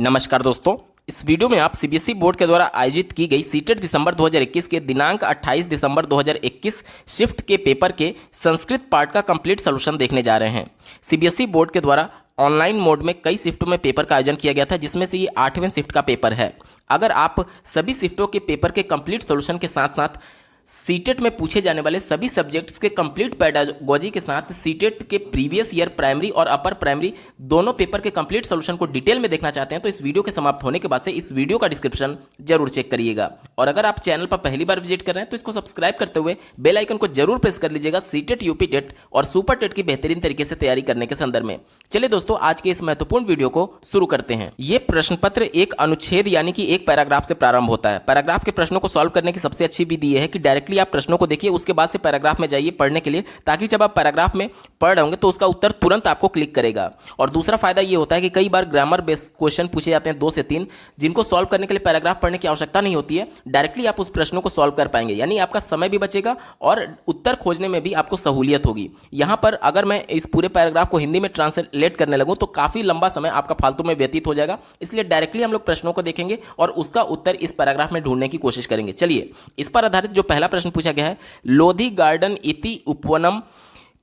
नमस्कार दोस्तों, इस वीडियो में आप सीबीएसई बोर्ड के द्वारा आयोजित की गई सीटेट दिसंबर 2021 के दिनांक 28 दिसंबर 2021 शिफ्ट के पेपर के संस्कृत पार्ट का कंप्लीट सॉल्यूशन देखने जा रहे हैं। सीबीएसई बोर्ड के द्वारा ऑनलाइन मोड में कई शिफ्टों में पेपर का आयोजन किया गया था, जिसमें से ये 8वें शिफ्ट का पेपर है। अगर आप सभी शिफ्टों के पेपर के कंप्लीट सॉल्यूशन के साथ साथ सीटेट में पूछे जाने वाले सभी सब्जेक्ट्स के कंप्लीट पेडागोजी के साथ सीटेट के प्रीवियस ईयर प्राइमरी और अपर प्राइमरी दोनों पेपर के कंप्लीट सॉल्यूशन को डिटेल में देखना चाहते हैं तो इस वीडियो के समाप्त होने के बाद से इस वीडियो का डिस्क्रिप्शन जरूर चेक करिएगा। और अगर आप चैनल पर पहली बार विजिट कर रहे हैं तो इसको सब्सक्राइब करते हुए बेल आइकन को जरूर प्रेस कर लीजिएगा सीटेट, यूपी टेट और सुपर टेट की बेहतरीन तरीके से तैयारी करने के संदर्भ में। चलिए दोस्तों, आज के इस महत्वपूर्ण वीडियो को शुरू करते हैं। ये प्रश्न पत्र एक अनुच्छेद यानी कि एक पैराग्राफ से प्रारंभ होता है। पैराग्राफ के प्रश्नों को सॉल्व करने की सबसे अच्छी विधि यह है कि डायरेक्टली आप प्रश्नों को देखिए, उसके बाद से पैराग्राफ में जाइए पढ़ने के लिए, ताकि जब आप पैराग्राफ में पढ़ रहे होंगे तो उसका उत्तर तुरंत आपको क्लिक करेगा। और दूसरा फायदा ये होता है कि कई बार ग्रामर बेस्ड क्वेश्चन पूछे जाते हैं 2 से 3, जिनको सॉल्व करने के लिए पैराग्राफ पढ़ने की आवश्यकता नहीं होती है। डायरेक्टली आप उस प्रश्नों को सॉल्व कर पाएंगे, यानी आपका समय भी बचेगा और उत्तर खोजने में भी आपको सहूलियत होगी। यहां पर अगर मैं इस पूरे पैराग्राफ को हिंदी में ट्रांसलेट करने लगूं तो काफी लंबा समय आपका फालतू में व्यतीत हो जाएगा। इसलिए डायरेक्टली हम लोग प्रश्नों को देखेंगे और उसका उत्तर इस पैराग्राफ में ढूंढने की कोशिश करेंगे। चलिए, इस पर आधारित जो पहला प्रश्न पूछा गया है, लोधी गार्डन इति उपवनम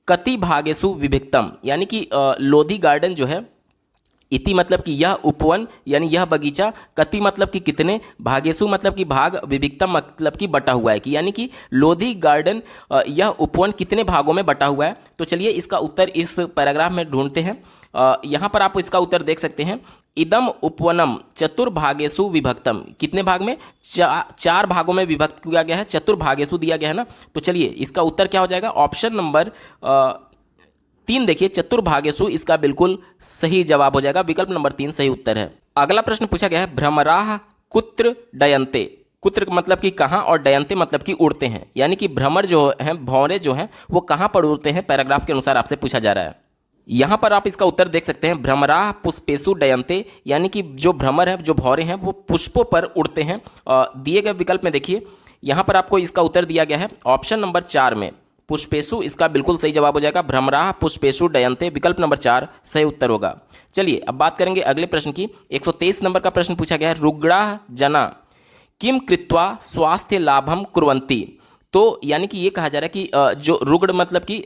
कति भागेषु विभक्तम, यानी कि लोधी गार्डन जो है, इति मतलब कि यह उपवन यानी यह बगीचा, कति मतलब कि कितने, भागेशु मतलब कि भाग, विभक्तम मतलब कि बटा हुआ है, कि यानी कि लोधी गार्डन यह उपवन कितने भागों में बटा हुआ है। तो चलिए इसका उत्तर इस पैराग्राफ में ढूंढते हैं। यहाँ पर आप इसका उत्तर देख सकते हैं, इदम उपवनम चतुर्भागेषु विभक्तम, कितने भाग में, 4 भागों में विभक्त किया गया है, चतुर्भागेषु दिया गया है ना। तो चलिए इसका उत्तर क्या हो जाएगा, ऑप्शन नंबर 3 देखिए, चतुर्भागेषु इसका बिल्कुल सही जवाब हो जाएगा। विकल्प नंबर 3 सही उत्तर है। अगला प्रश्न पूछा गया है, भ्रमराः कुत्र डयन्ते, कुत्र मतलब कि कहाँ और डयन्ते मतलब कि उड़ते हैं, यानी कि भ्रमर जो हैं, भौरे जो हैं वो कहाँ पर उड़ते हैं, पैराग्राफ के अनुसार आपसे पूछा जा रहा है। यहाँ पर आप इसका उत्तर देख सकते हैं, भ्रमराः पुष्पेषु डयन्ते, यानी कि जो भ्रमर है, जो भौरे हैं वो पुष्पों पर उड़ते हैं। दिए गए विकल्प में देखिए, यहाँ पर आपको इसका उत्तर दिया गया है ऑप्शन नंबर 4 में, पुष्पेषु इसका बिल्कुल सही जवाब हो जाएगा। भ्रमराः पुष्पेषु डयन्ते, विकल्प नंबर 4 सही उत्तर होगा। चलिए अब बात करेंगे अगले प्रश्न की। 123 नंबर का प्रश्न पूछा गया है, रुग्णाः जना किम कृत्वा स्वास्थ्य लाभम कुर्वन्ति। तो यानी कि ये कहा जा रहा है कि जो रुग्ण मतलब कि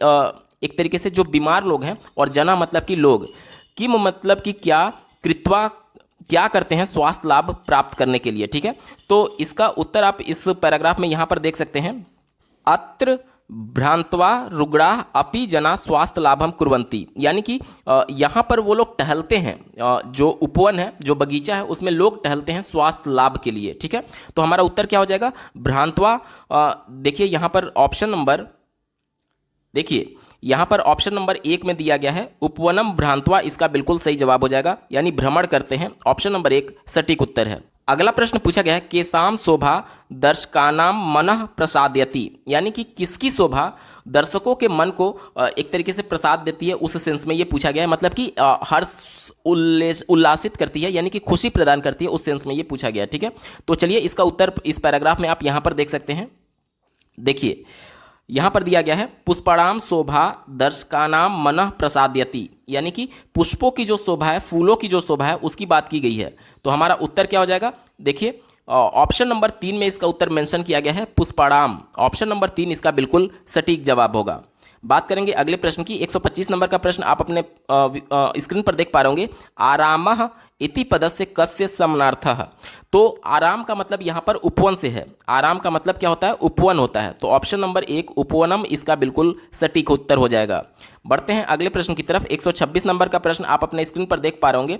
एक तरीके से जो बीमार लोग हैं, और जना मतलब कि लोग, किम मतलब कि क्या, कृत्वा क्या करते हैं स्वास्थ्य लाभ प्राप्त करने के लिए। ठीक है, तो इसका उत्तर आप इस पैराग्राफ में यहाँ पर देख सकते हैं, अत्र भ्रांत्वा रुग्णाः अपि जना स्वास्थ्य लाभम कुर्वन्ति, यानी कि यहाँ पर वो लोग टहलते हैं, जो उपवन है, जो बगीचा है, उसमें लोग टहलते हैं स्वास्थ्य लाभ के लिए। ठीक है, तो हमारा उत्तर क्या हो जाएगा, भ्रांत्वा। देखिए यहाँ पर ऑप्शन नंबर, देखिए यहाँ पर ऑप्शन नंबर 1 में दिया गया है उपवनम भ्रांत्वा, इसका बिल्कुल सही जवाब हो जाएगा, यानी भ्रमण करते हैं। ऑप्शन नंबर 1 सटीक उत्तर है। अगला प्रश्न पूछा गया है, केसाम शोभा दर्शकानाम मनः प्रसादयति, यानी कि किसकी शोभा दर्शकों के मन को एक तरीके से प्रसाद देती है, उस सेंस में ये पूछा गया है, मतलब कि हर्ष उल्लासित करती है, यानी कि खुशी प्रदान करती है, उस सेंस में ये पूछा गया है। ठीक है, तो चलिए इसका उत्तर इस पैराग्राफ में आप यहाँ पर देख सकते हैं। देखिए यहाँ पर दिया गया है, पुष्पाणाम शोभा दर्शकानाम मनः प्रसादयति, यानी कि पुष्पों की जो शोभा है, फूलों की जो शोभा है, उसकी बात की गई है। तो हमारा उत्तर क्या हो जाएगा, देखिए ऑप्शन नंबर 3 में इसका उत्तर मेंशन किया गया है, पुष्पाणाम। ऑप्शन नंबर 3 इसका बिल्कुल सटीक जवाब होगा। बात करेंगे अगले प्रश्न की। 125 नंबर का प्रश्न आप अपने स्क्रीन पर देख पा रहे होंगे, आरामः इति पदस्य कस्य समानार्थः। तो आराम का मतलब यहाँ पर उपवन से है, आराम का मतलब क्या होता है, उपवन होता है। तो ऑप्शन नंबर 1 उपवनम इसका बिल्कुल सटीक उत्तर हो जाएगा। बढ़ते हैं अगले प्रश्न की तरफ। 126 नंबर का प्रश्न आप अपने स्क्रीन पर देख पा रहे होंगे,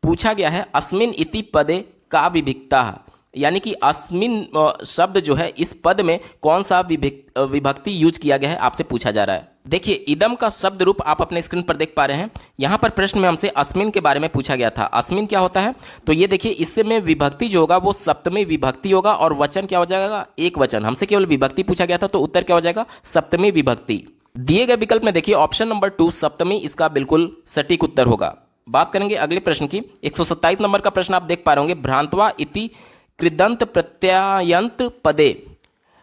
पूछा गया है, अस्मिन इति पदे का विभक्ता, यानी कि अस्मिन शब्द जो है, इस पद में कौन सा विभक्ति यूज किया गया है, आपसे पूछा जा रहा है। देखिए इदम का शब्द रूप आप अपने स्क्रीन पर देख पा रहे हैं। यहाँ पर प्रश्न में हमसे अस्मिन के बारे में पूछा गया था। अस्मिन क्या होता है, तो ये देखिए इससे में विभक्ति जो होगा वो सप्तमी विभक्ति होगा, और वचन क्या हो जाएगा, एक वचन। हमसे केवल विभक्ति पूछा गया था, तो उत्तर क्या हो जाएगा, सप्तमी विभक्ति। दिए गए विकल्प में देखिए ऑप्शन नंबर 2 सप्तमी इसका बिल्कुल सटीक उत्तर होगा। बात करेंगे अगले प्रश्न की। 127 नंबर का प्रश्न आप देख पा रहे होंगे, भ्रांत्वा इति कृदंत प्रत्यायंत पदे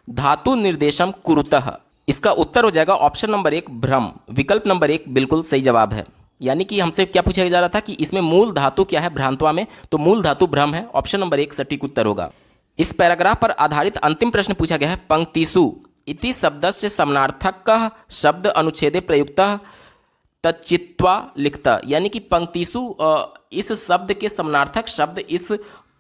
धातु निर्देशम कुरुतः, इसका उत्तर हो जाएगा ऑप्शन नंबर 1 भ्रम। विकल्प नंबर 1 बिल्कुल सही जवाब है। यानी कि हमसे क्या पूछा जा रहा था कि इसमें मूल धातु क्या है भ्रांत्वा में, तो मूल धातु भ्रम है। ऑप्शन नंबर 1 सटीक उत्तर होगा। इस पैराग्राफ पर आधारित अंतिम प्रश्न पूछा गया है, पंक्तिषु इति शब्दस्य समानार्थकः शब्द अनुच्छेदे प्रयुक्तः तच्चित्वा लिखता, यानी कि पंक्तिषु इस शब्द के समानार्थक शब्द इस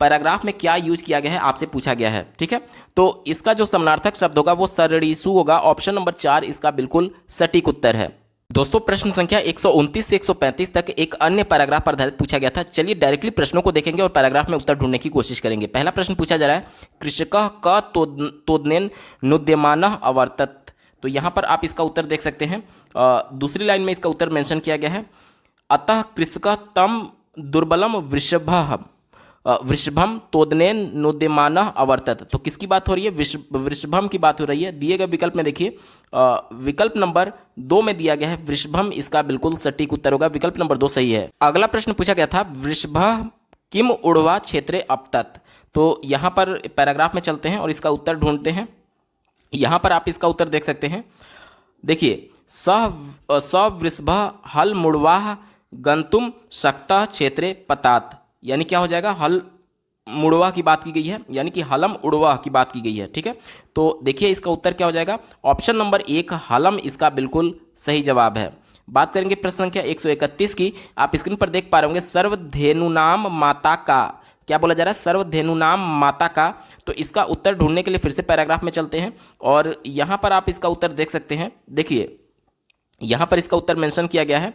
पैराग्राफ में क्या यूज किया गया है आपसे पूछा गया है। ठीक है, तो इसका जो समानार्थक शब्द होगा वो सरणीषु होगा। ऑप्शन नंबर 4 इसका बिल्कुल सटीक उत्तर है। दोस्तों प्रश्न संख्या 129 से 135 तक एक अन्य पैराग्राफ पर आधारित पूछा गया था। चलिए डायरेक्टली प्रश्नों को देखेंगे और पैराग्राफ में उत्तर ढूंढने की कोशिश करेंगे। पहला प्रश्न पूछा जा रहा है, कृषकः क तोदनेन नुद्यमानः अवर्तत, तो यहाँ पर आप इसका उत्तर देख सकते हैं। दूसरी लाइन में इसका उत्तर मेंशन किया गया है, अतः कृषकः तम दुर्बलम वृषभम तोदनेन नोद्यमानः अवर्तत, तो किसकी बात हो रही है, वृषभम की बात हो रही है। दिए गए विकल्प में देखिए विकल्प नंबर 2 में दिया गया है वृषभम, इसका बिल्कुल सटीक उत्तर होगा, विकल्प नंबर 2 सही है। अगला प्रश्न पूछा गया था, वृषभः किम उड़वा क्षेत्रे अपतत, तो यहाँ पर पैराग्राफ में चलते हैं और इसका उत्तर ढूंढते हैं। यहाँ पर आप इसका उत्तर देख सकते हैं। देखिए स वृषभः हल मुड़वाह गंतुम शक्तः क्षेत्रे पतात, यानी क्या हो जाएगा, हल मुड़वा की बात की गई है, यानी कि हलम उड़वा की बात की गई है। ठीक है, तो देखिए इसका उत्तर क्या हो जाएगा, ऑप्शन नंबर 1 हलम इसका बिल्कुल सही जवाब है। बात करेंगे प्रश्न संख्या 131 की। आप स्क्रीन पर देख पा रहे होंगे, सर्वधेनुनाम माता का, क्या बोला जा रहा है, सर्वधेनुनाम माता का, तो इसका उत्तर ढूंढने के लिए फिर से पैराग्राफ में चलते हैं और यहाँ पर आप इसका उत्तर देख सकते हैं। देखिए यहाँ पर इसका उत्तर मेंशन किया गया है,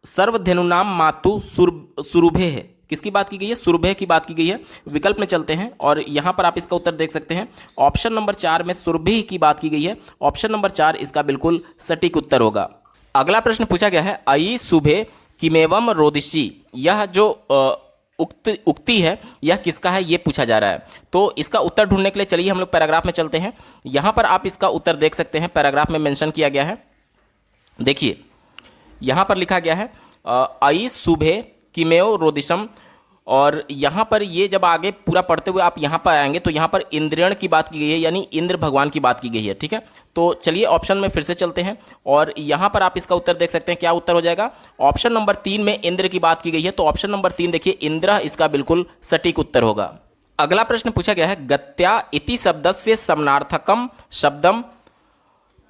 सर्वधेनुनाम मातु सुरुभे है, किसकी बात की गई है, सुरुभे की बात की गई है। विकल्प में चलते हैं और यहाँ पर आप इसका उत्तर देख सकते हैं, ऑप्शन नंबर 4 में सुरभि की बात की गई है। ऑप्शन नंबर 4 इसका बिल्कुल सटीक उत्तर होगा। अगला प्रश्न पूछा गया है, अयि शुभे किमेवम रोदिशी, यह जो उक्ति है यह किसका है, ये पूछा जा रहा है। तो इसका उत्तर ढूंढने के लिए चलिए हम लोग पैराग्राफ में चलते हैं। यहाँ पर आप इसका उत्तर देख सकते हैं, पैराग्राफ में मेंशन किया गया है। देखिए यहाँ पर लिखा गया है अयि शुभे किमेव रोदिशम, और यहाँ पर ये जब आगे पूरा पढ़ते हुए आप यहाँ पर आएंगे तो यहाँ पर इंद्रियण की बात की गई है, यानी इंद्र भगवान की बात की गई है। ठीक है, तो चलिए ऑप्शन में फिर से चलते हैं और यहाँ पर आप इसका उत्तर देख सकते हैं। क्या उत्तर हो जाएगा, ऑप्शन नंबर 3 में इंद्र की बात की गई है, तो ऑप्शन नंबर 3 देखिए इंद्र इसका बिल्कुल सटीक उत्तर होगा। अगला प्रश्न पूछा गया है, गत्या इति शब्दस्य समानार्थकम शब्दम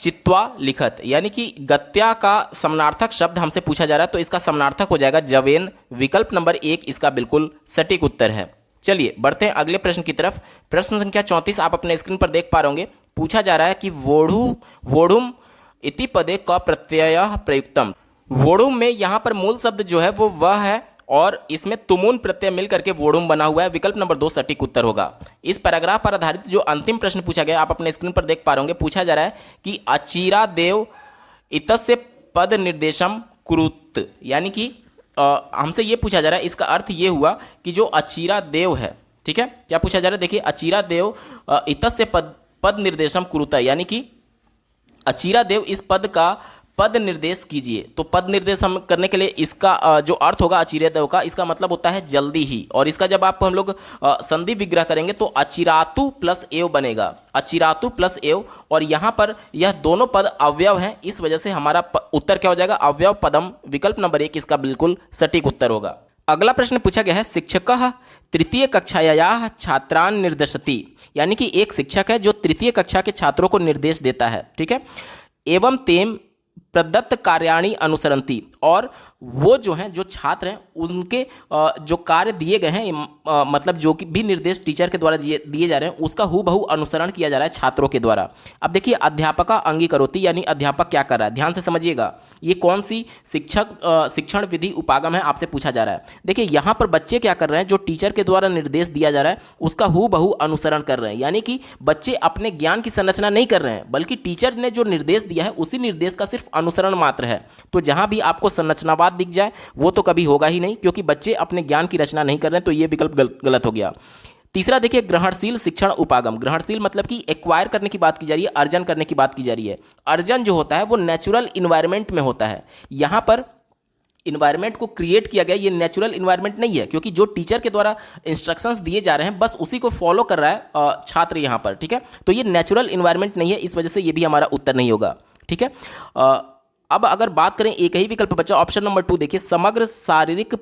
चित्वा लिखत, यानी कि गत्या का समानार्थक शब्द हमसे पूछा जा रहा है, तो इसका समानार्थक हो जाएगा जवेन, विकल्प नंबर 1 इसका बिल्कुल सटीक उत्तर है। चलिए बढ़ते हैं अगले प्रश्न की तरफ। प्रश्न संख्या 34 आप अपने स्क्रीन पर देख पा रहे होंगे। पूछा जा रहा है कि वोढ़ुम इति पदे क प्रत्ययः प्रयुक्तम, वोढ़ुम में यहाँ पर मूल शब्द जो है वो वह है और इसमें तुमुन प्रत्यय मिल करके वोढ़ुम बना हुआ है, विकल्प नंबर 2 सटीक उत्तर होगा। इस पैराग्राफ पर आधारित जो अंतिम प्रश्न पूछा गया आप अपने स्क्रीन पर देख पा रहे होंगे। पूछा जा रहा है कि अचीरा देव इतस्य पद निर्देशम कुरुत, यानी कि हमसे ये पूछा जा रहा है, इसका अर्थ ये हुआ कि जो अचीरा देव है, ठीक है, क्या पूछा जा रहा है, देखिए अचीरा देव इतस्य पद निर्देशम कुरुत, यानी कि अचीरा देव इस पद का पद निर्देश कीजिए। तो पद निर्देश हम करने के लिए इसका जो अर्थ होगा अचिरेय देव का, इसका मतलब होता है जल्दी ही, और इसका जब आप हम लोग संधि विग्रह करेंगे तो अचिरातु प्लस एव बनेगा, अचिरातु प्लस एव, और यहाँ पर यह दोनों पद अवयव हैं, इस वजह से हमारा उत्तर क्या हो जाएगा, अवयव पदम, विकल्प नंबर 1 इसका बिल्कुल सटीक उत्तर होगा। अगला प्रश्न पूछा गया है, शिक्षकः तृतीय कक्षायाः छात्रान् निर्देशति, यानी कि एक शिक्षक है जो तृतीय कक्षा के छात्रों को निर्देश देता है। ठीक है, एवं तेम प्रदत्त कार्याणि अनुसरंती, और वो जो हैं, जो छात्र हैं, उनके जो कार्य दिए गए हैं, मतलब जो कि भी निर्देश टीचर के द्वारा दिए जा रहे हैं, उसका हूबहू अनुसरण किया जा रहा है छात्रों के द्वारा। अब देखिए अध्यापका अंगीकरोति, यानी अध्यापक क्या कर रहा है, ध्यान से समझिएगा, ये कौन सी शिक्षण विधि उपागम है आपसे पूछा जा रहा है। देखिए यहाँ पर बच्चे क्या कर रहे हैं, जो टीचर के द्वारा निर्देश दिया जा रहा है उसका हूबहू अनुसरण कर रहे हैं, यानी कि बच्चे अपने ज्ञान की संरचना नहीं कर रहे हैं, बल्कि टीचर ने जो निर्देश दिया है उसी निर्देश का सिर्फ अनुसरण मात्र है। तो जहाँ भी आपको संरचनावाद दिख जाए वो तो कभी होगा ही नहीं, क्योंकि बच्चे अपने ज्ञान की रचना नहीं कर रहे हैं, तो ये विकल्प गलत हो गया। तीसरा देखिए ग्रहणशील शिक्षण उपागम, ग्रहणशील मतलब कि एक्वायर करने की बात की जा रही है, अर्जन करने की बात की जा रही है। अर्जन जो होता है वो नेचुरल इन्वायरमेंट में होता है, यहाँ पर इन्वायरमेंट को क्रिएट किया गया, ये नेचुरल इन्वायरमेंट नहीं है, क्योंकि जो टीचर के द्वारा इंस्ट्रक्शंस दिए जा रहे हैं बस उसी को फॉलो कर रहा है छात्र यहाँ पर। ठीक है, तो ये नेचुरल इन्वायरमेंट नहीं है, इस वजह से ये भी हमारा उत्तर नहीं होगा। ठीक है, अब अगर बात करें एक ही विकल्प बचा ऑप्शन नंबर 2, देखिए समग्र शारीरिक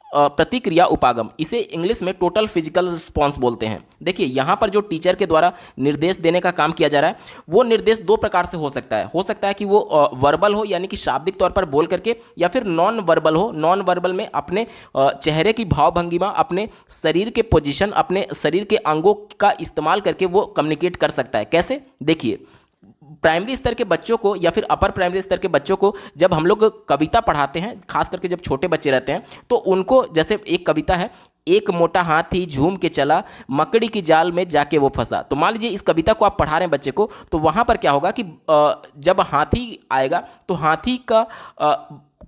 प्रतिक्रिया उपागम, इसे इंग्लिश में टोटल फिजिकल रिस्पॉन्स बोलते हैं। देखिए यहाँ पर जो टीचर के द्वारा निर्देश देने का काम किया जा रहा है, वो निर्देश दो प्रकार से हो सकता है कि वो वर्बल हो यानी कि शाब्दिक तौर पर बोल करके, या फिर नॉन वर्बल हो। नॉन वर्बल में अपने चेहरे की भाव भंगिमा, अपने शरीर के पोजीशन, अपने शरीर के अंगों का इस्तेमाल करके वो कम्युनिकेट कर सकता है। कैसे? देखिए, प्राइमरी स्तर के बच्चों को या फिर अपर प्राइमरी स्तर के बच्चों को जब हम लोग कविता पढ़ाते हैं, खास करके जब छोटे बच्चे रहते हैं, तो उनको जैसे एक कविता है, एक मोटा हाथी झूम के चला, मकड़ी की जाल में जाके वो फंसा। तो मान लीजिए इस कविता को आप पढ़ा रहे हैं बच्चे को, तो वहाँ पर क्या होगा कि जब हाथी आएगा तो हाथी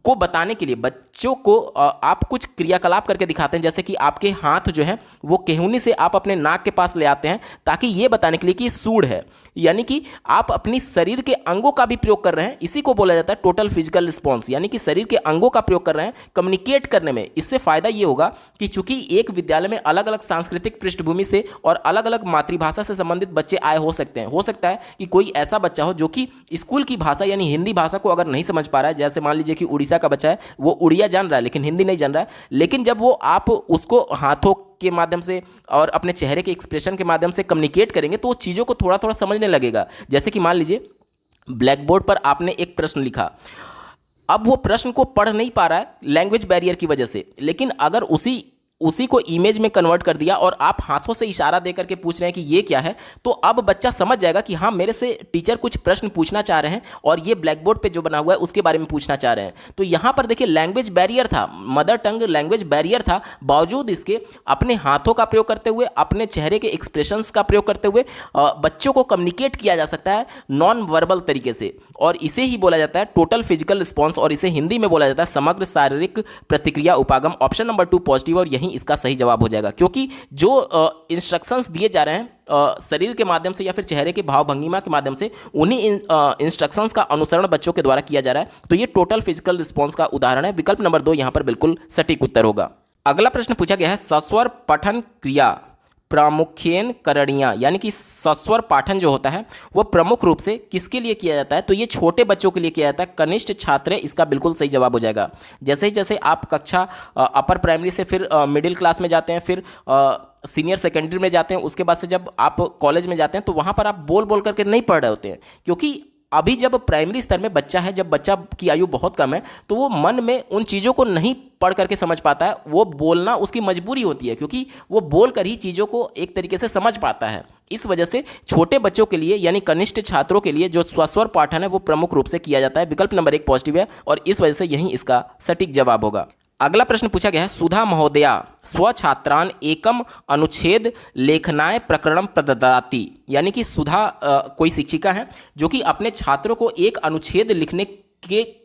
को बताने के लिए बच्चों को आप कुछ क्रियाकलाप करके दिखाते हैं, जैसे कि आपके हाथ जो है वो केहूनी से आप अपने नाक के पास ले आते हैं, ताकि ये बताने के लिए कि सूंड है, यानी कि आप अपनी शरीर के अंगों का भी प्रयोग कर रहे हैं। इसी को बोला जाता है टोटल फिजिकल रिस्पॉन्स, यानी कि शरीर के अंगों का प्रयोग कर रहे हैं कम्युनिकेट करने में। इससे फायदा ये होगा कि चूंकि एक विद्यालय में अलग अलग सांस्कृतिक पृष्ठभूमि से और अलग अलग मातृभाषा से संबंधित बच्चे आए हो सकते हैं। हो सकता है कि कोई ऐसा बच्चा हो जो कि स्कूल की भाषा यानी हिंदी भाषा को अगर नहीं समझ पा रहा है, जैसे मान लीजिए कि उड़ीसा का बच्चा है, वो उड़िया जान रहा है लेकिन हिंदी नहीं जान रहा है, लेकिन जब वो आप उसको हाथों के माध्यम से और अपने चेहरे के एक्सप्रेशन के माध्यम से कम्युनिकेट करेंगे तो वो चीज़ों को थोड़ा थोड़ा समझने लगेगा। जैसे कि मान लीजिए ब्लैक बोर्ड पर आपने एक प्रश्न लिखा, अब वो प्रश्न को पढ़ नहीं पा रहा है लैंग्वेज बैरियर की वजह से, लेकिन अगर उसी को इमेज में कन्वर्ट कर दिया और आप हाथों से इशारा दे करके पूछ रहे हैं कि ये क्या है, तो अब बच्चा समझ जाएगा कि हाँ, मेरे से टीचर कुछ प्रश्न पूछना चाह रहे हैं और ये ब्लैक बोर्ड पे जो बना हुआ है उसके बारे में पूछना चाह रहे हैं। तो यहाँ पर देखिए लैंग्वेज बैरियर था, मदर टंग लैंग्वेज बैरियर था, बावजूद इसके अपने हाथों का प्रयोग करते हुए, अपने चेहरे के एक्सप्रेशंस का प्रयोग करते हुए बच्चों को कम्युनिकेट किया जा सकता है नॉन वर्बल तरीके से, और इसे ही बोला जाता है टोटल फिजिकल रिस्पॉन्स, और इसे हिंदी में बोला जाता है समग्र शारीरिक प्रतिक्रिया उपागम। ऑप्शन नंबर 2 पॉजिटिव और यही इसका सही जवाब हो जाएगा, क्योंकि जो इंस्ट्रक्शंस दिए जा रहे हैं शरीर के माध्यम से या फिर चेहरे के भाव भंगिमा के माध्यम से, उन्हीं इंस्ट्रक्शंस का अनुसरण बच्चों के द्वारा किया जा रहा है। तो ये टोटल फिजिकल रिस्पॉन्स का उदाहरण है। विकल्प नंबर 2 यहां पर बिल्कुल सटीक उत्तर होगा। अगला प्रश्न पूछा गया है, सस्वर पठन क्रिया प्रामुख्येन करणीया, यानी कि सस्वर पाठन जो होता है वो प्रमुख रूप से किसके लिए किया जाता है? तो ये छोटे बच्चों के लिए किया जाता है, कनिष्ठ छात्र, इसका बिल्कुल सही जवाब हो जाएगा। जैसे ही जैसे आप कक्षा अपर प्राइमरी से फिर मिडिल क्लास में जाते हैं, फिर सीनियर सेकेंडरी में जाते हैं, उसके बाद से जब आप कॉलेज में जाते हैं तो वहाँ पर आप बोल बोल करके नहीं पढ़ रहे होते हैं, क्योंकि अभी जब प्राइमरी स्तर में बच्चा है, जब बच्चा की आयु बहुत कम है, तो वो मन में उन चीज़ों को नहीं पढ़ करके समझ पाता है, वो बोलना उसकी मजबूरी होती है, क्योंकि वो बोल कर ही चीज़ों को एक तरीके से समझ पाता है। इस वजह से छोटे बच्चों के लिए यानी कनिष्ठ छात्रों के लिए जो सस्वर पाठन है वो प्रमुख रूप से किया जाता है। विकल्प नंबर 1 पॉजिटिव है और इस वजह से यही इसका सटीक जवाब होगा। अगला प्रश्न पूछा गया है, सुधा महोदया स्वछात्रान एकम अनुच्छेद लेखनाय प्रकरणम प्रददाति, यानी कि सुधा कोई शिक्षिका है जो कि अपने छात्रों को एक अनुच्छेद लिखने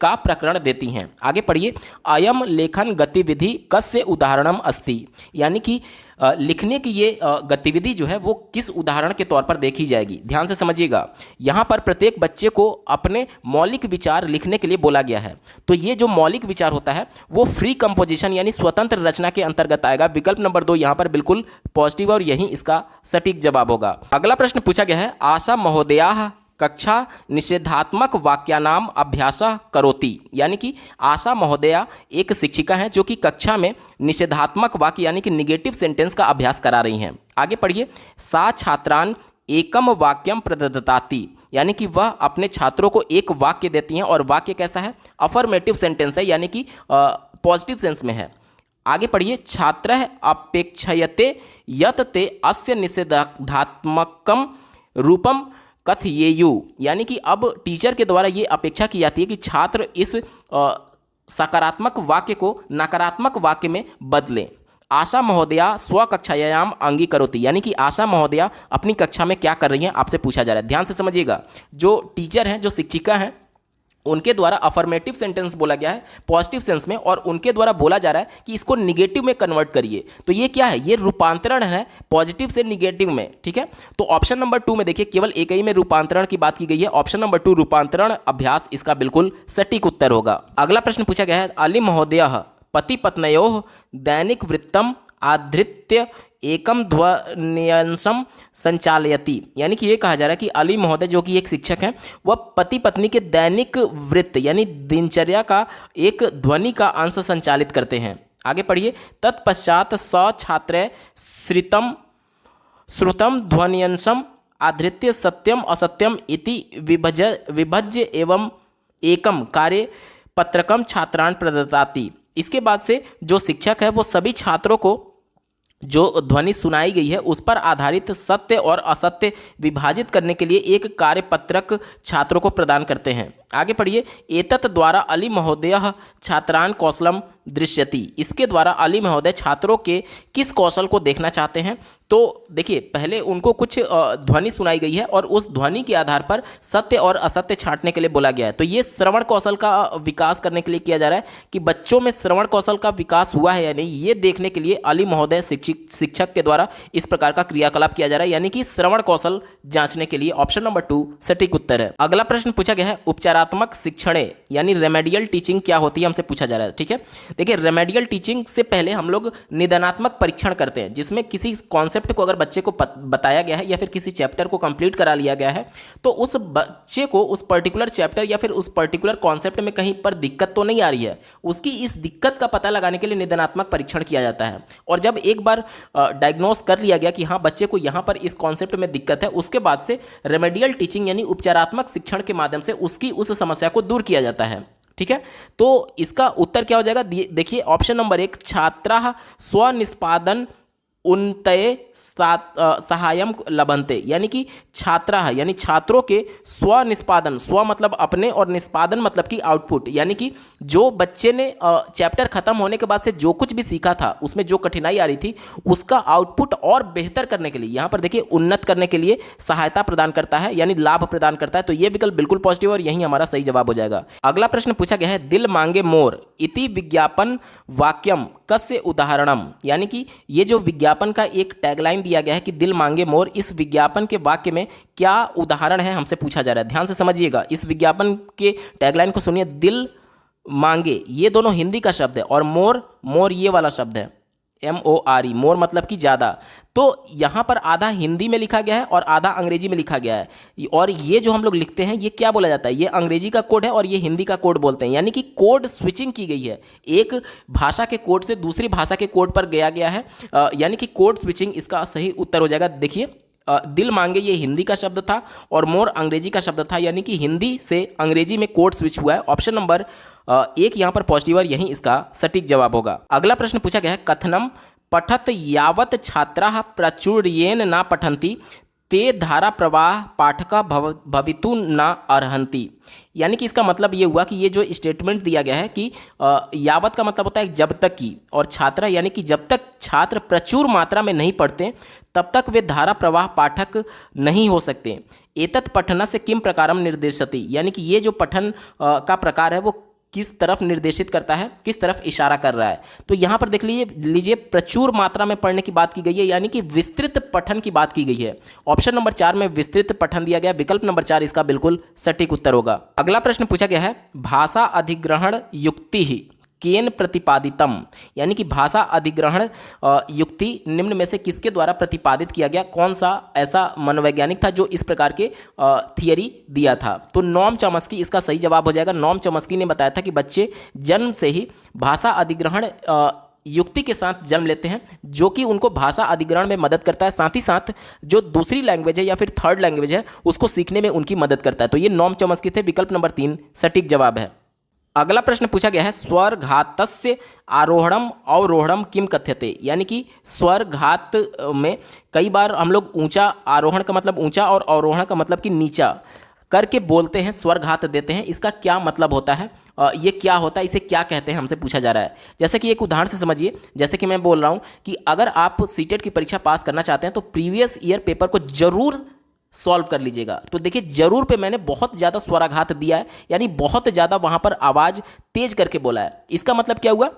का प्रकरण देती हैं। आगे पढ़िए, अयम लेखन गतिविधि कस्य उदाहरणम अस्ति, यानी कि लिखने की ये गतिविधि जो है वो किस उदाहरण के तौर पर देखी जाएगी। ध्यान से समझिएगा, यहाँ पर प्रत्येक बच्चे को अपने मौलिक विचार लिखने के लिए बोला गया है। तो ये जो मौलिक विचार होता है वो फ्री कंपोजिशन यानी स्वतंत्र रचना के अंतर्गत आएगा। विकल्प नंबर 2 यहाँ पर बिल्कुल पॉजिटिव और यही इसका सटीक जवाब होगा। अगला प्रश्न पूछा गया है, आशा महोदया कक्षा निषेधात्मक वाक्यानाम अभ्यास करोति, यानी कि आशा महोदया एक शिक्षिका हैं जो कि कक्षा में निषेधात्मक वाक्य यानी कि निगेटिव सेंटेंस का अभ्यास करा रही हैं। आगे पढ़िए, सा छात्रान एकम वाक्यम प्रददाति, यानी कि वह अपने छात्रों को एक वाक्य देती हैं और वाक्य कैसा है? अफर्मेटिव सेंटेंस है, यानी कि पॉजिटिव सेंस में है। आगे पढ़िए, छात्रः अपेक्षयते यत ते अस्य निषेधात्मकम रूपम कथयेयु, यानी कि अब टीचर के द्वारा ये अपेक्षा की जाती है कि छात्र इस सकारात्मक वाक्य को नकारात्मक वाक्य में बदलें। आशा महोदया स्वकक्षायाम अंगीकरोति, यानी कि आशा महोदया अपनी कक्षा में क्या कर रही हैं आपसे पूछा जा रहा है। ध्यान से समझिएगा, जो टीचर हैं, जो शिक्षिका हैं, उनके द्वारा अफर्मेटिव सेंटेंस बोला गया है पॉजिटिव सेंस में, और उनके द्वारा बोला जा रहा है कि इसको निगेटिव में कन्वर्ट करिए। तो ये क्या है? ये रूपांतरण है पॉजिटिव से निगेटिव में। ठीक है, तो ऑप्शन नंबर 2 में देखिए केवल एक ही में रूपांतरण की बात की गई है। ऑप्शन नंबर 2 रूपांतरण अभ्यास इसका बिल्कुल सटीक उत्तर होगा। अगला प्रश्न पूछा गया है, अली महोदय पति पत्नयोः दैनिक वृत्तम आधृत्य एकम ध्वन्यंशम संचालयति, यानी कि ये कहा जा रहा है कि अली महोदय जो कि एक शिक्षक हैं वह पति पत्नी के दैनिक वृत्त यानी दिनचर्या का एक ध्वनि का अंश संचालित करते हैं। आगे पढ़िए। तत्पश्चात स छात्र श्रुतम ध्वन्यंशम आधृत्य सत्यम असत्यम इति विभज्य एवं एकम कार्य पत्रकम छात्रान प्रदत्ताति। इसके बाद से जो शिक्षक है वो सभी छात्रों को जो ध्वनि सुनाई गई है उस पर आधारित सत्य और असत्य विभाजित करने के लिए एक कार्यपत्रक छात्रों को प्रदान करते हैं। आगे पढ़िए। एतत् द्वारा अली महोदय छात्रान कौशलम दृश्यति। इसके द्वारा अली महोदय छात्रों के किस कौशल को देखना चाहते हैं? तो देखिए, पहले उनको कुछ ध्वनि सुनाई गई है और उस ध्वनि के आधार पर सत्य और असत्य छांटने के लिए बोला गया है। तो ये श्रवण कौशल का विकास करने के लिए किया जा रहा है कि बच्चों में श्रवण कौशल का विकास हुआ है या नहीं, ये देखने के लिए अली महोदय शिक्षक के द्वारा इस प्रकार का क्रियाकलाप किया जा रहा है, यानी कि श्रवण कौशल जांचने के लिए ऑप्शन नंबर 2 सटीक उत्तर है। अगला प्रश्न पूछा गया है, उपचारात्मक शिक्षणे यानी रेमेडियल टीचिंग क्या होती है, हमसे पूछा जा रहा है। ठीक है, देखिए रेमेडियल टीचिंग से पहले हम लोग निदानात्मक परीक्षण करते हैं, जिसमें किसी कॉन्सेप्ट को अगर बच्चे को बताया गया है या फिर किसी चैप्टर को कंप्लीट करा लिया गया है तो उस बच्चे को उस पर्टिकुलर चैप्टर या फिर उस पर्टिकुलर कॉन्सेप्ट में कहीं पर दिक्कत तो नहीं आ रही है, उसकी इस दिक्कत का पता लगाने के लिए निदानात्मक परीक्षण किया जाता है। और जब एक बार डायग्नोस कर लिया गया कि हाँ बच्चे को यहाँ पर इस कॉन्सेप्ट में दिक्कत है, उसके बाद से रेमेडियल टीचिंग यानी उपचारात्मक शिक्षण के माध्यम से उसकी उस समस्या को दूर किया जाता है। ठीक है, तो इसका उत्तर क्या हो जाएगा? देखिए ऑप्शन नंबर 1, छात्राः स्वनिष्पादन उन्नतये सहायम लभन्ते, यानी कि छात्रा है यानी छात्रों के स्व निष्पादन, स्व मतलब अपने और निष्पादन मतलब कि आउटपुट, यानी कि जो बच्चे ने चैप्टर खत्म होने के बाद से जो कुछ भी सीखा था उसमें जो कठिनाई आ रही थी उसका आउटपुट और बेहतर करने के लिए, यहाँ पर देखिए उन्नत करने के लिए सहायता प्रदान करता है यानी लाभ प्रदान करता है। तो ये विकल्प बिल्कुल पॉजिटिव और यही हमारा सही जवाब हो जाएगा। अगला प्रश्न पूछा गया है, दिल मांगे मोर इति विज्ञापन वाक्यम कस्य उदाहरणम, यानी कि ये जो विज्ञापन का एक टैगलाइन दिया गया है कि दिल मांगे मोर, इस विज्ञापन के वाक्य में क्या उदाहरण है हमसे पूछा जा रहा है। ध्यान से समझिएगा, इस विज्ञापन के टैगलाइन को सुनिए। दिल मांगे ये दोनों हिंदी का शब्द है और मोर, मोर ये वाला शब्द है MORE, मोर मतलब कि ज़्यादा। तो यहाँ पर आधा हिंदी में लिखा गया है और आधा अंग्रेजी में लिखा गया है, और ये जो हम लोग लिखते हैं ये क्या बोला जाता है? ये अंग्रेजी का कोड है और ये हिंदी का कोड बोलते हैं, यानी कि कोड स्विचिंग की गई है, एक भाषा के कोड से दूसरी भाषा के कोड पर गया है, यानी कि कोड स्विचिंग इसका सही उत्तर हो जाएगा। देखिए दिल मांगे ये हिंदी का शब्द था और मोर अंग्रेजी का शब्द था, यानी कि हिंदी से अंग्रेजी में कोड स्विच हुआ है। ऑप्शन नंबर 1 यहाँ पर पॉजिटिव और यही इसका सटीक जवाब होगा। अगला प्रश्न पूछा गया है, कथनम पठत यावत छात्राः प्राचुर्येण न पठन्ति ते धारा प्रवाह पाठका भवितुं न अर्हन्ति, यानी कि इसका मतलब ये हुआ कि ये जो स्टेटमेंट दिया गया है कि यावत का मतलब होता है जब तक की, और छात्रा यानी कि जब तक छात्र प्रचुर मात्रा में नहीं पढ़ते तब तक वे धारा प्रवाह पाठक नहीं हो सकते। एतत् पठनस्य किम प्रकारम निर्देशति, यानी कि ये जो पठन का प्रकार है वो किस तरफ निर्देशित करता है, किस तरफ इशारा कर रहा है। तो यहाँ पर देख लीजिए प्रचुर मात्रा में पढ़ने की बात की गई है, यानी कि विस्तृत पठन की बात की गई है। ऑप्शन नंबर 4 में विस्तृत पठन दिया गया, विकल्प नंबर 4 इसका बिल्कुल सटीक उत्तर होगा। अगला प्रश्न पूछा गया है, भाषा अधिग्रहण युक्ति ही केन प्रतिपादितम, यानी कि भाषा अधिग्रहण युक्ति निम्न में से किसके द्वारा प्रतिपादित किया गया? कौन सा ऐसा मनोवैज्ञानिक था जो इस प्रकार के थियरी दिया था? तो नॉम चॉम्स्की इसका सही जवाब हो जाएगा। नॉम चॉम्स्की ने बताया था कि बच्चे जन्म से ही भाषा अधिग्रहण युक्ति के साथ जन्म लेते हैं, जो कि उनको भाषा अधिग्रहण में मदद करता है, साथ ही साथ जो दूसरी लैंग्वेज है या फिर थर्ड लैंग्वेज है उसको सीखने में उनकी मदद करता है। तो ये नॉम चॉम्स्की थे, विकल्प नंबर 3 सटीक जवाब है। अगला प्रश्न पूछा गया है, स्वरघातस्य आरोहणम अवरोहणम किम कथ्यते, यानी कि स्वरघात में कई बार हम लोग ऊंचा, आरोहण का मतलब ऊंचा और अवरोहण का मतलब कि नीचा करके बोलते हैं, स्वरघात देते हैं। इसका क्या मतलब होता है? ये क्या होता है, इसे क्या कहते हैं, हमसे पूछा जा रहा है। जैसे कि एक उदाहरण से समझिए, जैसे कि मैं बोल रहा हूँ कि अगर आप सीटेट की परीक्षा पास करना चाहते हैं तो प्रीवियस ईयर पेपर को जरूर सॉल्व कर लीजिएगा। तो देखिए जरूर पे मैंने बहुत ज़्यादा स्वराघात दिया है, यानी बहुत ज़्यादा वहाँ पर आवाज़ तेज करके बोला है। इसका मतलब क्या हुआ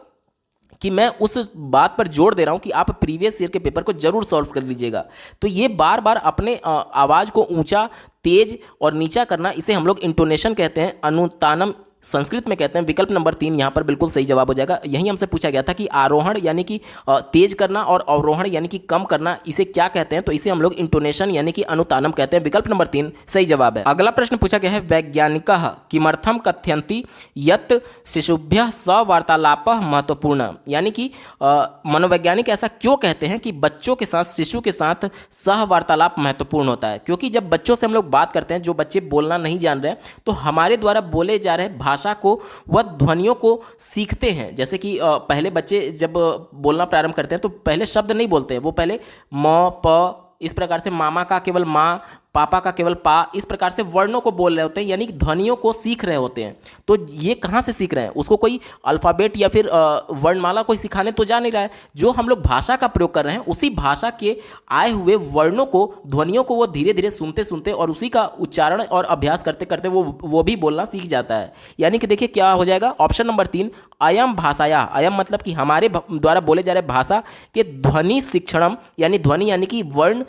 कि मैं उस बात पर जोर दे रहा हूँ कि आप प्रीवियस ईयर के पेपर को जरूर सॉल्व कर लीजिएगा। तो ये बार बार अपने आवाज़ को ऊंचा, तेज और नीचा करना, इसे हम लोग इंटोनेशन कहते हैं, अनुतानम संस्कृत में कहते हैं। विकल्प नंबर 3 यहाँ पर बिल्कुल सही जवाब हो जाएगा। यही हमसे पूछा गया था कि आरोहण यानी कि तेज करना और अवरोहण यानी कि कम करना, इसे क्या कहते हैं? तो इसे हम लोग इंटोनेशन यानी कि अनुतानम कहते हैं। विकल्प नंबर 3 सही जवाब है। अगला प्रश्न पूछा गया है, वैज्ञानिकः किमर्थम कथयन्ति यत् शिशुभ्यः सवार्तालापः महत्वपूर्ण, यानी कि मनोवैज्ञानिक ऐसा क्यों कहते हैं कि बच्चों के साथ, शिशु के साथ सहवार्तालाप महत्वपूर्ण होता है? क्योंकि जब बच्चों से हम लोग बात करते हैं, जो बच्चे बोलना नहीं जान रहे हैं, तो हमारे द्वारा बोले जा रहे भाषा को, वह ध्वनियों को सीखते हैं। जैसे कि पहले बच्चे जब बोलना प्रारंभ करते हैं तो पहले शब्द नहीं बोलते हैं, वो पहले म प, इस प्रकार से मामा का केवल माँ, पापा का केवल पा, इस प्रकार से वर्णों को बोल रहे होते हैं, यानी कि ध्वनियों को सीख रहे होते हैं। तो ये कहाँ से सीख रहे हैं? उसको कोई अल्फ़ाबेट या फिर वर्णमाला कोई सिखाने तो जा नहीं रहा है। जो हम लोग भाषा का प्रयोग कर रहे हैं, उसी भाषा के आए हुए वर्णों को, ध्वनियों को वो धीरे धीरे सुनते सुनते और उसी का उच्चारण और अभ्यास करते करते वो भी बोलना सीख जाता है। यानी कि देखिए क्या हो जाएगा, ऑप्शन नंबर 3, अयम भाषाया, अयम मतलब कि हमारे द्वारा बोले जा रहे भाषा के ध्वनि शिक्षणम, यानी ध्वनि यानी कि वर्ण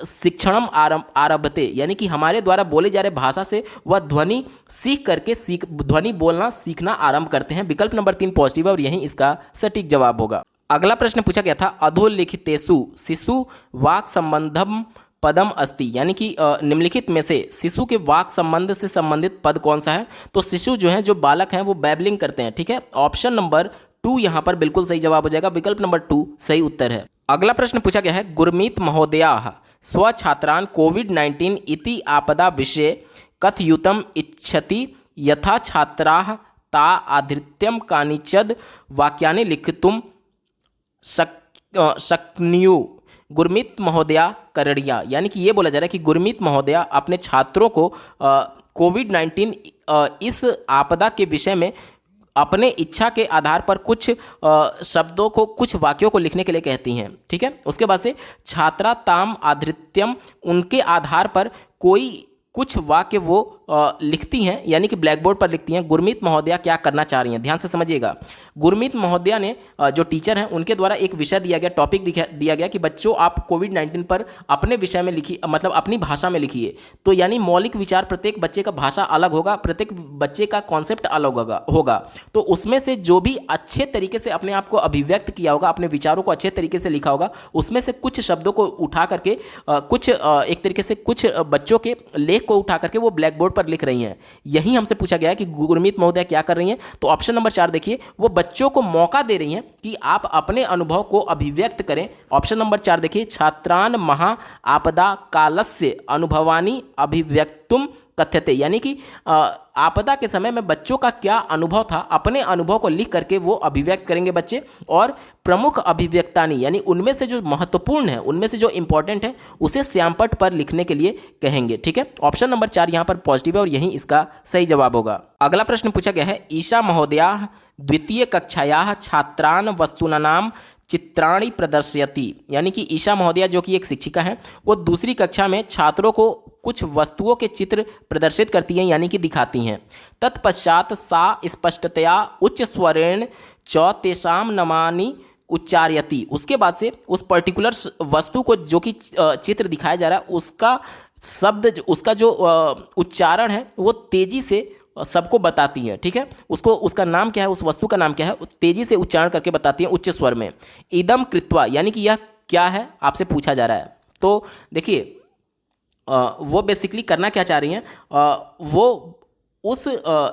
शिक्षणम आरभते, यानी कि हमारे द्वारा बोले जा रहे भाषा से वह ध्वनि सीख करके ध्वनि बोलना सीखना आरंभ करते हैं। विकल्प नंबर 3 पॉजिटिव है और यही इसका सटीक जवाब होगा। अगला प्रश्न पूछा गया था, अधोलिखितेषु शिशु वाक् संबंधम पदम अस्ति, यानी कि निम्नलिखित में से शिशु के वाक संबंध से संबंधित पद कौन सा है? तो शिशु जो है, जो बालक हैं, वो बैबलिंग करते हैं। ठीक है, ऑप्शन नंबर 2 यहाँ पर बिल्कुल सही जवाब हो जाएगा। विकल्प नंबर 2 सही उत्तर है। अगला प्रश्न पूछा गया है, गुरमीत महोदयाः स्वछात्रान् कोविड-19 इति आपदा विषये कथयितुम् इच्छति यथा छात्राः ता आधृत्यं कानिचिद् वाक्यानि लिखितुं शक्नुयुः। गुरमीत महोदया करणीया, यानी कि ये बोला जा रहा है कि गुरमीत महोदया अपने छात्रों को कोविड-19 इस आपदा के विषय में अपने इच्छा के आधार पर कुछ शब्दों को, कुछ वाक्यों को लिखने के लिए कहती हैं। ठीक है, उसके बाद से छात्रा ताम आधृत्यम, उनके आधार पर कोई कुछ वाक्य वो लिखती हैं, यानी कि ब्लैक बोर्ड पर लिखती हैं। गुरमीत महोदया क्या करना चाह रही हैं, ध्यान से समझिएगा। गुरमीत महोदया ने जो टीचर हैं, उनके द्वारा एक विषय दिया गया, टॉपिक दिया गया कि बच्चों आप कोविड-19 पर अपने विषय में लिखिए, मतलब अपनी भाषा में लिखिए। तो यानी मौलिक विचार, प्रत्येक बच्चे का भाषा अलग होगा, प्रत्येक बच्चे का कॉन्सेप्ट अलग होगा। तो उसमें से जो भी अच्छे तरीके से अपने आप को अभिव्यक्त किया होगा, अपने विचारों को अच्छे तरीके से लिखा होगा, उसमें से कुछ शब्दों को उठा करके कुछ एक तरीके से कुछ बच्चों के लेख को उठा करके वो ब्लैक बोर्ड पर लिख रही हैं। यही हमसे पूछा गया है कि गुरमीत महोदय क्या कर रही हैं। तो ऑप्शन नंबर 4 देखिए, वो बच्चों को मौका दे रही हैं कि आप अपने अनुभव को अभिव्यक्त करें। ऑप्शन नंबर 4 देखिए, छात्रान महा आपदा कालस्य अनुभवानि अभिव्यक्तुम कथ्यते, यानी कि आपदा के समय में बच्चों का क्या अनुभव था, अपने अनुभव को लिख करके वो अभिव्यक्त करेंगे बच्चे। और प्रमुख अभिव्यक्तानि, यानी उनमें से जो महत्वपूर्ण है, उनमें से जो इंपॉर्टेंट है, उसे श्यामपट्ट पर लिखने के लिए कहेंगे। ठीक है, ऑप्शन नंबर 4 यहाँ पर पॉजिटिव है और यही इसका सही जवाब होगा। अगला प्रश्न पूछा गया है, ईशा महोदया द्वितीय कक्षायाः छात्रान् वस्तूनां चित्राणि प्रदर्शयति, यानी कि ईशा महोदया जो कि एक शिक्षिका है, वो दूसरी कक्षा में छात्रों को कुछ वस्तुओं के चित्र प्रदर्शित करती हैं, यानी कि दिखाती हैं। तत्पश्चात सा स्पष्टतया उच्च स्वरेण च तेषां नामानि उच्चारयति, उसके बाद से उस पर्टिकुलर वस्तु को जो कि चित्र दिखाया जा रहा है, उसका शब्द, उसका जो उच्चारण है, वो तेजी से सबको बताती हैं। ठीक है, उसका नाम क्या है, उस वस्तु का नाम क्या है, तेजी से उच्चारण करके बताती हैं उच्च स्वर में। इदम कृत्वा, यानी कि यह क्या है, आपसे पूछा जा रहा है। तो देखिए वो बेसिकली करना क्या चाह रही हैं, वो उस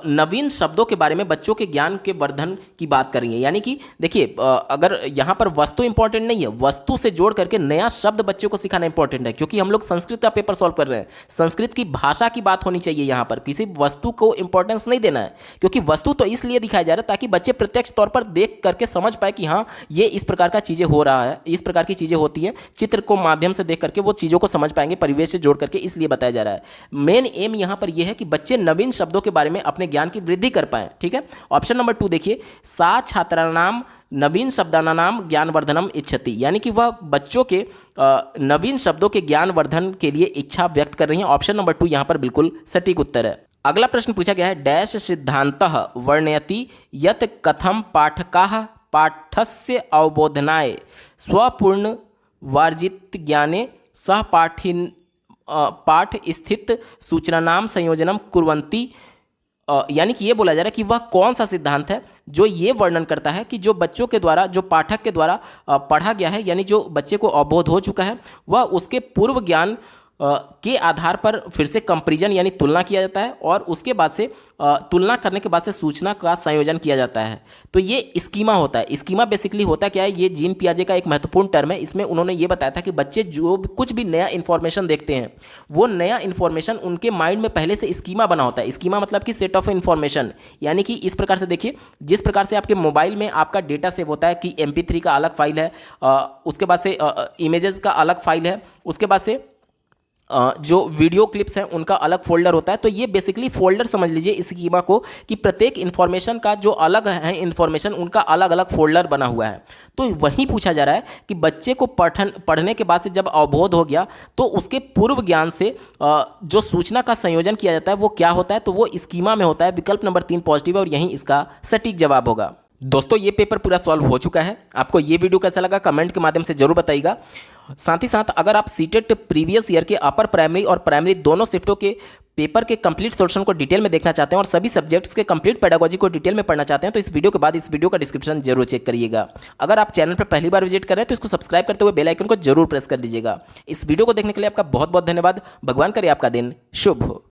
नवीन शब्दों के बारे में, बच्चों के ज्ञान के वर्धन की बात कर रही है। यानी कि देखिए अगर यहाँ पर वस्तु इंपॉर्टेंट नहीं है, वस्तु से जोड़ करके नया शब्द बच्चों को सिखाना इंपॉर्टेंट है, क्योंकि हम लोग संस्कृत का पेपर सॉल्व कर रहे हैं। संस्कृत की भाषा की बात होनी चाहिए, यहाँ पर किसी वस्तु को इंपॉर्टेंस नहीं देना है, क्योंकि वस्तु तो इसलिए दिखाया जा रहा है ताकि बच्चे प्रत्यक्ष तौर पर देख करके समझ पाए कि हाँ ये इस प्रकार का चीज़ें हो रहा है, इस प्रकार की चीज़ें होती हैं। चित्र को माध्यम से देख करके वो चीज़ों को समझ पाएंगे, परिवेश से जोड़ करके, इसलिए बताया जा रहा है। मेन एम यहाँ पर यह है कि बच्चे नवीन शब्दों के बारे में अपने ज्ञान की वृद्धि कर पाएं। ठीक है, ऑप्शन नंबर 2 देखिए, सा छात्राणाम नवीन शब्दानाम ज्ञानवर्धनम इच्छति, यानी कि वह बच्चों के नवीन शब्दों के ज्ञानवर्धन के लिए इच्छा व्यक्त कर रही हैं। ऑप्शन नंबर 2 यहां पर बिल्कुल सटीक उत्तर है। अगला प्रश्न पूछा गया है, डैश सिद्धांतः वर्णयति यत् कथम पाठकाः पाठस्य अवबोधनाय स्वपूर्ण वार्जित ज्ञाने सहपाठिन पाठ स्थित सूचनानां संयोजनम कुर्वन्ति यानी कि ये बोला जा रहा है कि वह कौन सा सिद्धांत है जो ये वर्णन करता है कि जो बच्चों के द्वारा, जो पाठक के द्वारा पढ़ा गया है, यानी जो बच्चे को अवबोध हो चुका है, वह उसके पूर्व ज्ञान के आधार पर फिर से कंपैरिजन यानी तुलना किया जाता है और उसके बाद से तुलना करने के बाद से सूचना का संयोजन किया जाता है। तो ये स्कीमा होता है। स्कीमा बेसिकली होता क्या है, ये जीन पियाजे का एक महत्वपूर्ण टर्म है। इसमें उन्होंने ये बताया था कि बच्चे जो कुछ भी नया इन्फॉर्मेशन देखते हैं, वो नया इन्फॉर्मेशन उनके माइंड में पहले से स्कीमा बना होता है। स्कीमा मतलब कि सेट ऑफ इन्फॉर्मेशन, यानी कि इस प्रकार से देखिए, जिस प्रकार से आपके मोबाइल में आपका डेटा सेव होता है कि MP3 का अलग फाइल है, उसके बाद से इमेजेस का अलग फाइल है, उसके बाद से जो वीडियो क्लिप्स हैं उनका अलग फोल्डर होता है। तो ये बेसिकली फोल्डर समझ लीजिए इस स्कीमा को, कि प्रत्येक इन्फॉर्मेशन का जो अलग है इन्फॉर्मेशन, उनका अलग अलग फोल्डर बना हुआ है। तो वही पूछा जा रहा है कि बच्चे को पढ़ने के बाद से जब अवबोध हो गया तो उसके पूर्व ज्ञान से जो सूचना का संयोजन किया जाता है वो क्या होता है, तो वो स्कीमा में होता है। विकल्प नंबर 3 पॉजिटिव है और यही इसका सटीक जवाब होगा। दोस्तों ये पेपर पूरा सॉल्व हो चुका है। आपको ये वीडियो कैसा लगा कमेंट के माध्यम से जरूर बताइएगा। साथ ही साथ अगर आप सीटेट प्रीवियस ईयर के अपर प्राइमरी और प्राइमरी दोनों शिफ्टों के पेपर के कंप्लीट सॉल्यूशन को डिटेल में देखना चाहते हैं और सभी सब्जेक्ट्स के कंप्लीट पेडागोजी को डिटेल में पढ़ना चाहते हैं, तो इस वीडियो के बाद इस वीडियो का डिस्क्रिप्शन जरूर चेक करिएगा। अगर आप चैनल पर पहली बार विजिट कर रहे हैं तो इसको सब्सक्राइब करते हुए बेल आइकन को जरूर प्रेस कर दीजिएगा। इस वीडियो को देखने के लिए आपका बहुत बहुत धन्यवाद। भगवान करे आपका दिन शुभ हो।